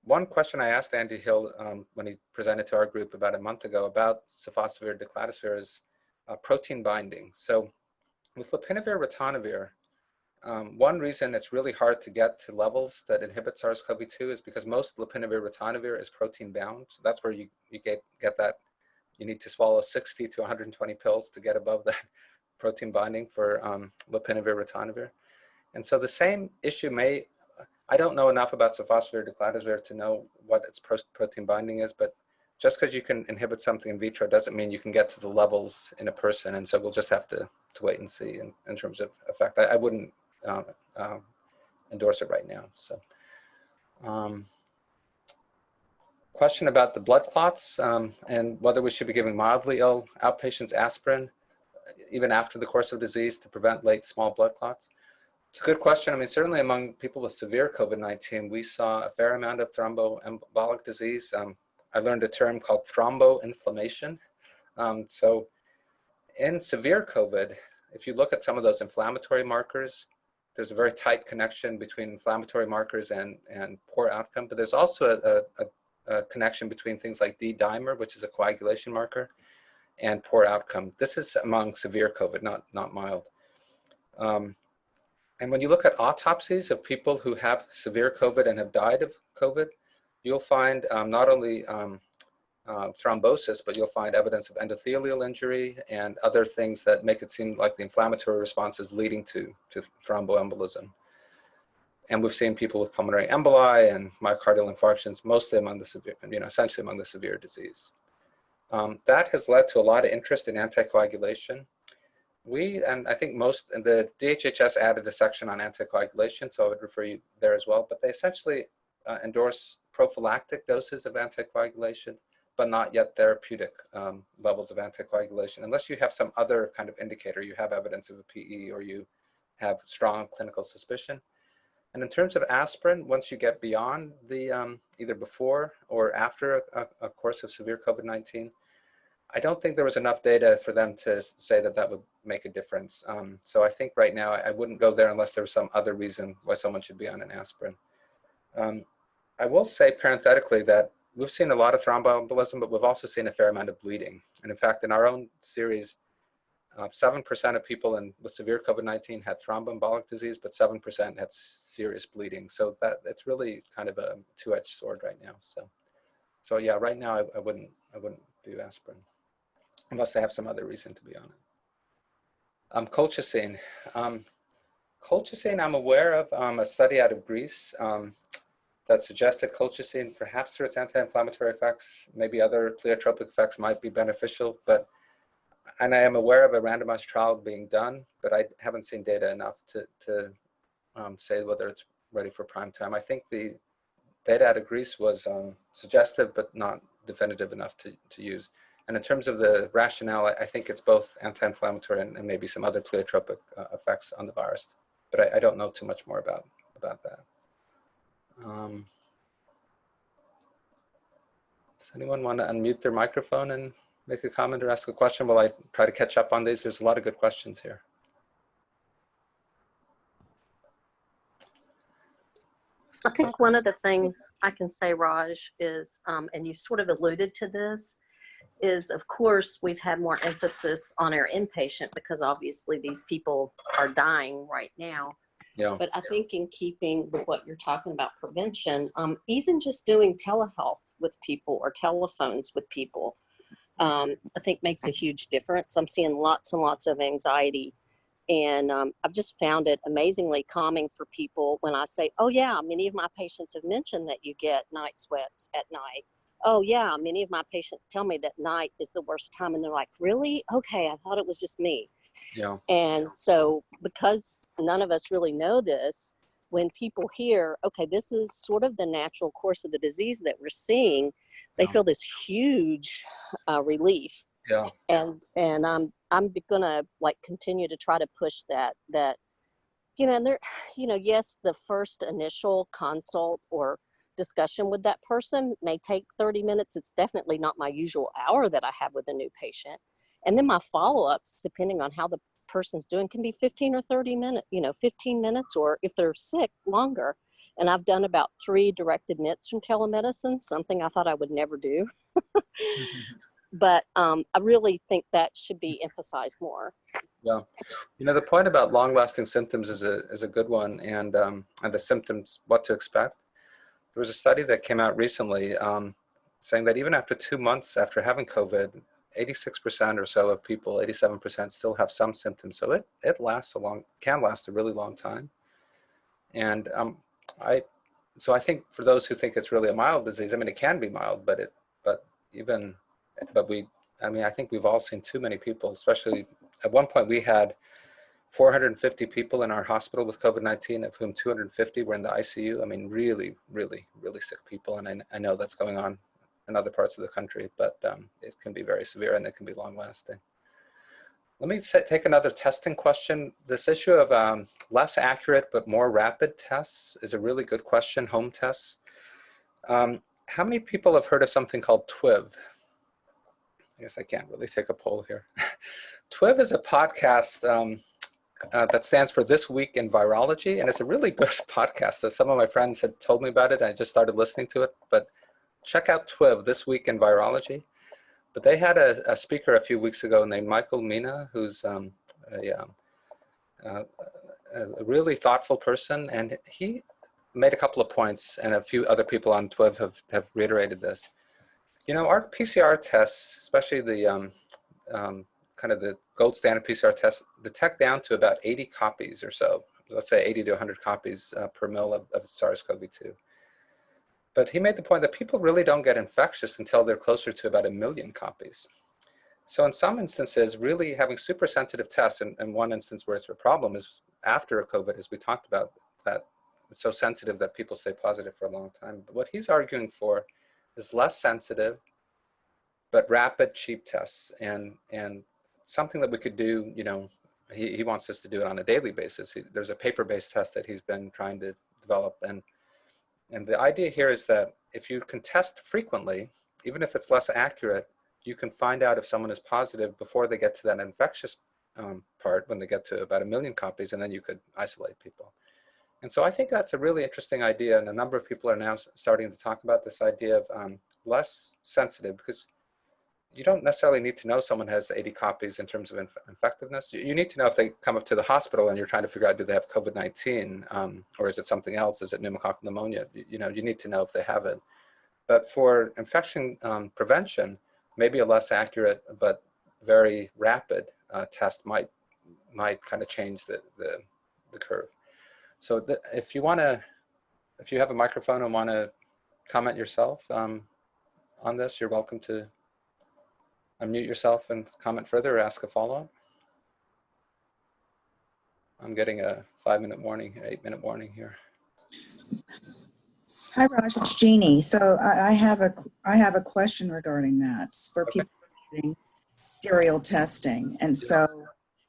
One question I asked Andy Hill when he presented to our group about a month ago about sofosbuvir, decladisvir is protein binding. So with lopinavir, ritonavir, one reason it's really hard to get to levels that inhibit SARS-CoV-2 is because most lopinavir, ritonavir is protein bound. So that's where you get that. You need to swallow 60 to 120 pills to get above that protein binding for lopinavir, ritonavir. And so the same issue I don't know enough about sofosbuvir, decladisvir to know what its protein binding is, but just because you can inhibit something in vitro doesn't mean you can get to the levels in a person. And so we'll just have to wait and see in terms of effect. I wouldn't endorse it right now. So question about the blood clots and whether we should be giving mildly ill outpatients aspirin even after the course of disease to prevent late small blood clots. It's a good question. I mean, certainly among people with severe COVID-19, we saw a fair amount of thromboembolic disease. I learned a term called thromboinflammation. So in severe COVID, if you look at some of those inflammatory markers, there's a very tight connection between inflammatory markers and poor outcome, but there's also a connection between things like D-dimer, which is a coagulation marker, and poor outcome. This is among severe COVID, not mild. And when you look at autopsies of people who have severe COVID and have died of COVID, you'll find not only thrombosis, but you'll find evidence of endothelial injury and other things that make it seem like the inflammatory response is leading to thromboembolism. And we've seen people with pulmonary emboli and myocardial infarctions, mostly among the severe, essentially among the severe disease. That has led to a lot of interest in anticoagulation. And I think and the DHHS added a section on anticoagulation, so I would refer you there as well, but they essentially endorse prophylactic doses of anticoagulation, but not yet therapeutic levels of anticoagulation, unless you have some other kind of indicator, you have evidence of a PE or you have strong clinical suspicion. And in terms of aspirin, once you get beyond the either before or after a course of severe COVID-19, I don't think there was enough data for them to say that that would make a difference. So I think right now I wouldn't go there unless there was some other reason why someone should be on an aspirin. I will say parenthetically that we've seen a lot of thromboembolism, but we've also seen a fair amount of bleeding. And in fact, in our own series, 7% of people with severe COVID-19 had thromboembolic disease, but 7% had serious bleeding. So that it's really kind of a two-edged sword right now. So yeah, right now I wouldn't do aspirin unless they have some other reason to be on it. Colchicine. Colchicine, I'm aware of a study out of Greece that suggested colchicine, perhaps through its anti-inflammatory effects, maybe other pleiotropic effects might be beneficial, and I am aware of a randomized trial being done, but I haven't seen data enough to say whether it's ready for prime time. I think the data out of Greece was suggestive, but not definitive enough to use. And in terms of the rationale, I think it's both anti-inflammatory and maybe some other pleiotropic effects on the virus, but I don't know too much more about that. Does anyone want to unmute their microphone and make a comment or ask a question while I try to catch up on these? There's a lot of good questions here. I think one of the things I can say, Raj, is, and you sort of alluded to this, is of course we've had more emphasis on our inpatient because obviously these people are dying right now. Yeah. But I think in keeping with what you're talking about prevention, even just doing telehealth with people or telephones with people, I think makes a huge difference. I'm seeing lots and lots of anxiety, and I've just found it amazingly calming for people when I say, oh yeah, many of my patients have mentioned that you get night sweats at night. Oh yeah, many of my patients tell me that night is the worst time, and they're like, really? Okay, I thought it was just me. Yeah. And so because none of us really know this, when people hear, okay, this is sort of the natural course of the disease that we're seeing, they feel this huge relief. Yeah. And I'm gonna like continue to try to push that, and there, yes, the first initial consult or discussion with that person may take 30 minutes. It's definitely not my usual hour that I have with a new patient. And then my follow-ups, depending on how the person's doing, can be 15 or 30 minutes, 15 minutes, or if they're sick, longer. And I've done about 3 direct admits from telemedicine, something I thought I would never do. But I really think that should be emphasized more. Yeah. The point about long-lasting symptoms is a good one, and the symptoms, what to expect. There was a study that came out recently saying that even after 2 months after having COVID, 86% or so of people, 87% still have some symptoms. So it can last a really long time. And I think for those who think it's really a mild disease, I mean, it can be mild, I think we've all seen too many people, especially at one point we had 450 people in our hospital with COVID-19, of whom 250 were in the ICU. I mean, really, really, really sick people. And I know that's going on in other parts of the country, but it can be very severe and it can be long lasting. Let me take another testing question. This issue of less accurate but more rapid tests is a really good question, home tests. how many people have heard of something called TWIV? I guess I can't really take a poll here. TWIV is a podcast that stands for This Week in Virology, and it's a really good podcast. Some of my friends had told me about it. I just started listening to it, but check out TWIV, This Week in Virology. But they had a speaker a few weeks ago named Michael Mina, who's a really thoughtful person, and he made a couple of points, and a few other people on TWIV have reiterated this. You know, our PCR tests, especially the kind of the gold standard PCR tests, detect down to about 80 copies or so. Let's say 80 to 100 copies per mil of SARS-CoV-2. But he made the point that people really don't get infectious until they're closer to about 1 million copies. So in some instances, really having super sensitive tests, and one instance where it's a problem is after COVID, as we talked about, that it's so sensitive that people stay positive for a long time. But what he's arguing for is less sensitive, but rapid, cheap tests, and something that we could do, you know, he wants us to do it on a daily basis. There's a paper-based test that he's been trying to develop, and the idea here is that if you can test frequently, even if it's less accurate, you can find out if someone is positive before they get to that infectious part, when they get to about 1 million copies, and then you could isolate people. And so I think that's a really interesting idea, and a number of people are now starting to talk about this idea of less sensitive, because you don't necessarily need to know someone has 80 copies in terms of effectiveness. You need to know if they come up to the hospital and you're trying to figure out, do they have COVID-19, or is it something else? Is it pneumococcal pneumonia? You know, you need to know if they have it. But for infection prevention, maybe a less accurate but very rapid test might kind of change the curve. So if you have a microphone and want to comment yourself on this, you're welcome to unmute yourself and comment further or ask a follow-up. I'm getting a 5-minute warning, 8-minute warning here. Hi, Raj, it's Jeannie. So I have a question regarding that. It's for people doing serial testing, and so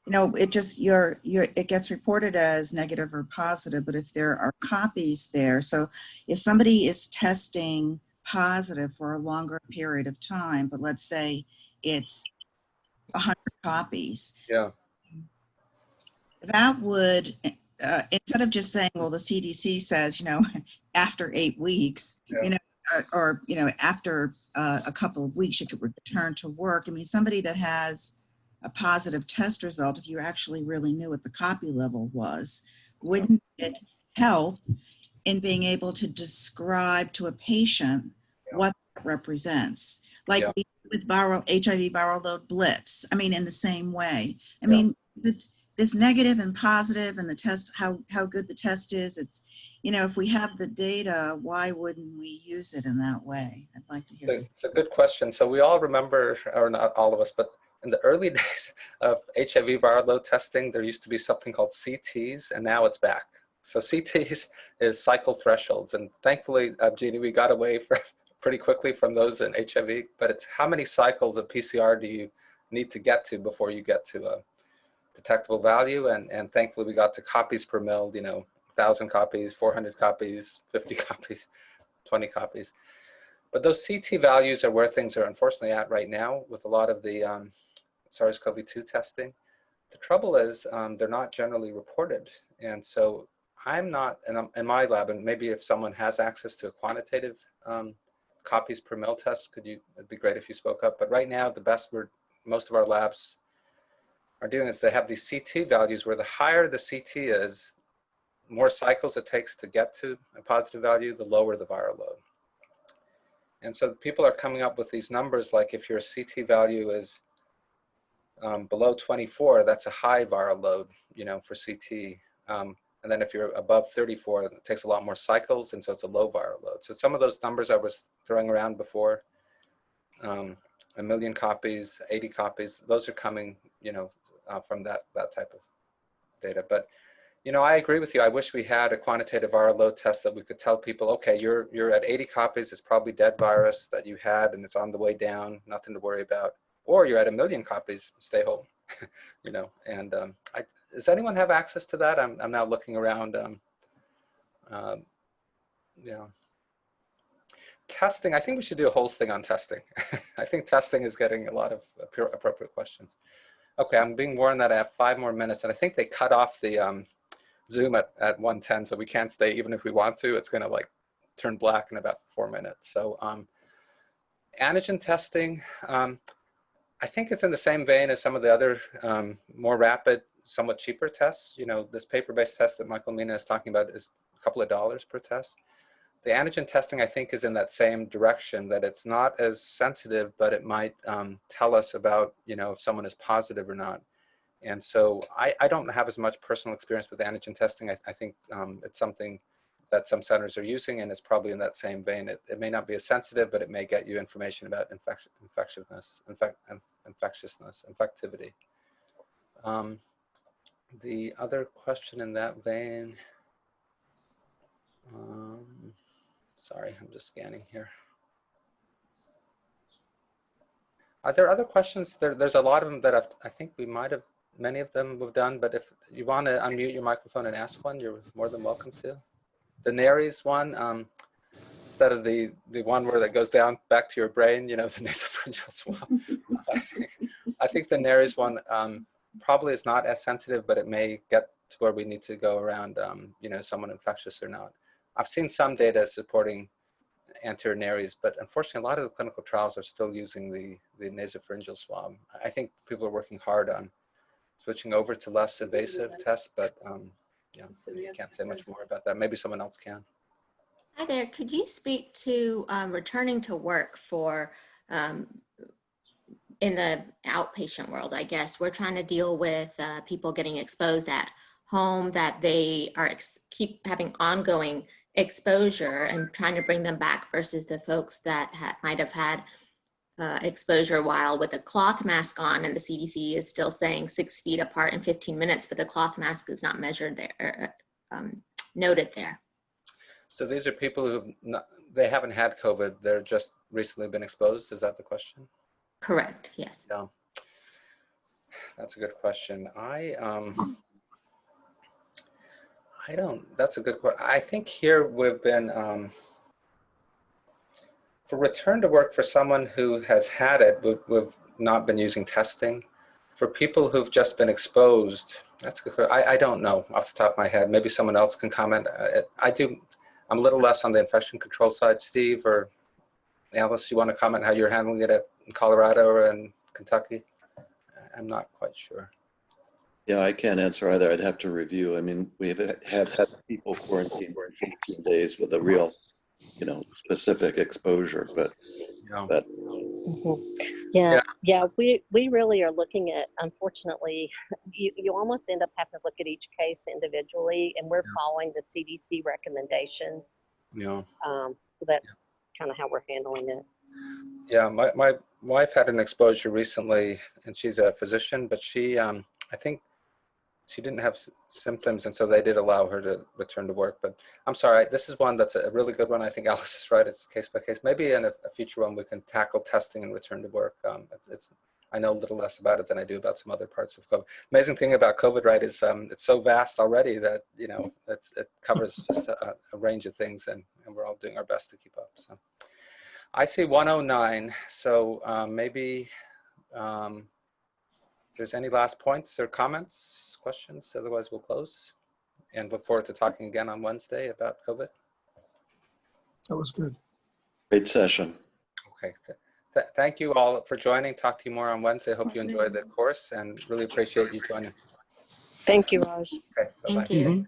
you know, it just it gets reported as negative or positive, but if there are copies there, so if somebody is testing positive for a longer period of time, but let's say it's 100 copies, Yeah, that would instead of just saying, well, the CDC says, you know, after 8 weeks, yeah, you know, or you know, after a couple of weeks, you could return to work. I mean, somebody that has a positive test result, if you actually really knew what the copy level was, wouldn't it help in being able to describe to a patient what that represents? Like we do with HIV viral load blips. I mean, in the same way. I mean, this negative and positive and the test, how good the test is, it's, you know, if we have the data, why wouldn't we use it in that way? I'd like to hear. It's a good question. So we all remember, or not all of us, but in the early days of HIV viral load testing, there used to be something called CTs, and now it's back. So CTs is cycle thresholds, and thankfully, Jeannie, we got away pretty quickly from those in HIV, but it's how many cycles of PCR do you need to get to before you get to a detectable value, and thankfully we got to copies per mil, you know, 1,000 copies, 400 copies, 50 copies, 20 copies. But those CT values are where things are unfortunately at right now with a lot of the SARS-CoV-2 testing. The trouble is they're not generally reported. And so I'm not, in my lab, and maybe if someone has access to a quantitative copies per mil test, it'd be great if you spoke up. But right now, most of our labs are doing is they have these CT values where the higher the CT is, more cycles it takes to get to a positive value, the lower the viral load. And so people are coming up with these numbers like if your CT value is below 24, that's a high viral load, you know, for CT. And then if you're above 34, it takes a lot more cycles, and so it's a low viral load. So some of those numbers I was throwing around before, 1 million copies, 80 copies, those are coming, you know, from that type of data. But you know, I agree with you. I wish we had a quantitative viral load test that we could tell people, okay, you're at 80 copies, it's probably dead virus that you had and it's on the way down, nothing to worry about. Or you're at 1 million copies, stay home, you know. And does anyone have access to that? I'm now looking around. Yeah. testing, I think we should do a whole thing on testing. I think testing is getting a lot of appropriate questions. Okay, I'm being warned that I have 5 more minutes, and I think they cut off the Zoom at 1:10, so we can't stay even if we want to. It's going to like turn black in about 4 minutes. So antigen testing, I think it's in the same vein as some of the other more rapid, somewhat cheaper tests. You know, this paper-based test that Michael Mina is talking about is a couple of dollars per test. The antigen testing, I think, is in that same direction, that it's not as sensitive, but it might tell us about, you know, if someone is positive or not. And so I don't have as much personal experience with antigen testing. I think it's something that some centers are using, and it's probably in that same vein. It may not be as sensitive, but it may get you information about infectivity. The other question in that vein, sorry, I'm just scanning here. Are there other questions? There's a lot of them that I think we might have, many of them we've done, but if you want to unmute your microphone and ask one, you're more than welcome to. The Nares one, instead of the one where that goes down back to your brain, you know, the nasopharyngeal swab. I think the Nares one probably is not as sensitive, but it may get to where we need to go around, you know, someone infectious or not. I've seen some data supporting anterior Nares, but unfortunately, a lot of the clinical trials are still using the nasopharyngeal swab. I think people are working hard on switching over to less invasive tests, but yeah, I can't say much more about that. Maybe someone else can. Hi there. Could you speak to returning to work for in the outpatient world? I guess we're trying to deal with people getting exposed at home, that they are keep having ongoing exposure, and trying to bring them back versus the folks that might have had exposure while with a cloth mask on, and the CDC is still saying 6 feet apart in 15 minutes, but the cloth mask is not measured there, noted there. So these are people who they haven't had COVID, they're just recently been exposed. Is that the question? Correct, yes. Yeah, that's a good question. That's a good question. I think here we've been, for return to work for someone who has had it, we've not been using testing. For people who've just been exposed, that's good. I don't know off the top of my head. Maybe someone else can comment. I'm a little less on the infection control side. Steve or Alice, you want to comment how you're handling it in Colorado or in Kentucky? I'm not quite sure. Yeah, I can't answer either. I'd have to review. I mean, we have had people quarantined for 15 days with a real, you know, specific exposure, but. Yeah, we really are looking at, unfortunately, you almost end up having to look at each case individually, and we're following the CDC recommendations. Yeah. So that's kind of how we're handling it. Yeah, my wife had an exposure recently, and she's a physician, but she, I think she didn't have symptoms, and so they did allow her to return to work. But I'm sorry, this is one that's a really good one. I think Alice is right. It's case by case. Maybe in a future one we can tackle testing and return to work. I know a little less about it than I do about some other parts of COVID. Amazing thing about COVID, right, is it's so vast already that, you know, it covers just a range of things, and we're all doing our best to keep up. So I see 109. So maybe if there's any last points or comments, questions, otherwise we'll close and look forward to talking again on Wednesday about COVID. That was good. Great session. Okay. Thank you all for joining. Talk to you more on Wednesday. Hope you enjoyed the course and really appreciate you joining. Thank you, Raj. Okay, bye-bye. Thank you.